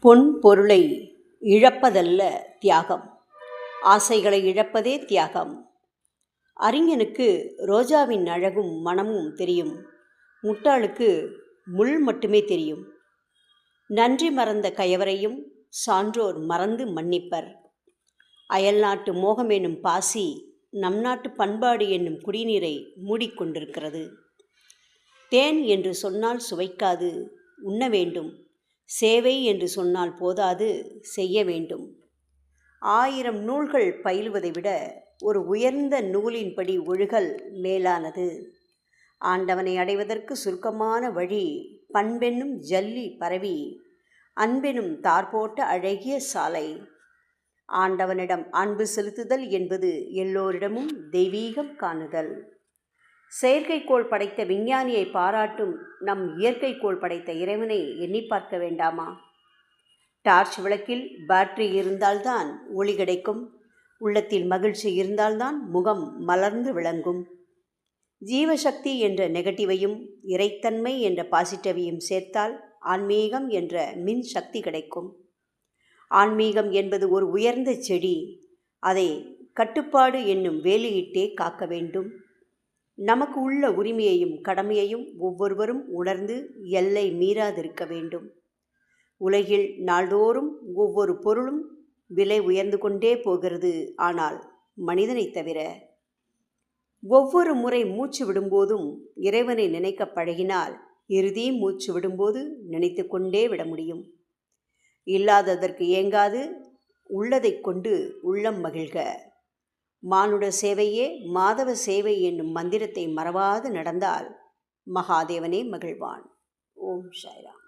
பொன் பொருளை இழப்பதல்ல தியாகம், ஆசைகளை இழப்பதே தியாகம். அறிஞனுக்கு ரோஜாவின் அழகும் மணமும் தெரியும், முட்டாளுக்கு முள் மட்டுமே தெரியும். நன்றி மறந்த கயவரையும் சான்றோர் மறந்து மன்னிப்பர். அயல்நாட்டு மோகம் என்னும் பாசி நம் நாட்டு பண்பாடு என்னும் குடிநீரை மூடிக்கொண்டிருக்கிறது. தேன் என்று சொன்னால் சுவைக்காது, உண்ண வேண்டும். சேவை என்று சொன்னால் போதாது, செய்ய வேண்டும். 1000 நூல்கள் பயிலுவதை விட ஒரு உயர்ந்த நூலின்படி ஒழுகல் மேலானது. ஆண்டவனை அடைவதற்கு சுருக்கமான வழி பண்பென்னும் ஜல்லி பரவி அன்பெனும் தார்போட்ட அழகிய சாலை. ஆண்டவனிடம் அன்பு செலுத்துதல் என்பது எல்லோரிடமும் தெய்வீகம் காணுதல். செயற்கைக்கோள் படைத்த விஞ்ஞானியை பாராட்டும் நம் இயற்கைக்கோள் படைத்த இறைவனை எண்ணி பார்க்க வேண்டாமா? டார்ச் விளக்கில் பேட்டரி இருந்தால்தான் ஒளி கிடைக்கும். உள்ளத்தில் மகிழ்ச்சி இருந்தால்தான் முகம் மலர்ந்து விளங்கும். ஜீவசக்தி என்ற நெகட்டிவையும் இறைத்தன்மை என்ற பாசிட்டிவையும் சேர்த்தால் ஆன்மீகம் என்ற மின் சக்தி கிடைக்கும். ஆன்மீகம் என்பது ஒரு உயர்ந்த செடி. அதை கட்டுப்பாடு என்னும் வேலியிட்டே காக்க வேண்டும். நமக்கு உள்ள உரிமையையும் கடமையையும் ஒவ்வொருவரும் உணர்ந்து எல்லை மீறாதிருக்க வேண்டும். உலகில் நாள்தோறும் ஒவ்வொரு பொருளும் விலை உயர்ந்து கொண்டே போகிறது. ஆனால் மனிதனை தவிர. ஒவ்வொரு முறை மூச்சு விடும்போதும் இறைவனை நினைக்க பழகினால் இறுதி மூச்சு விடும்போது நினைத்து கொண்டே விட முடியும். இல்லாததற்கு ஏங்காது, உள்ளதை கொண்டு உள்ளம் மகிழ்க. மானுட சேவையே மாதவ சேவை என்னும் மந்திரத்தை மறவாது நடந்தால் மகாதேவனே மகிழ்வான். ஓம் சாய்ராம்.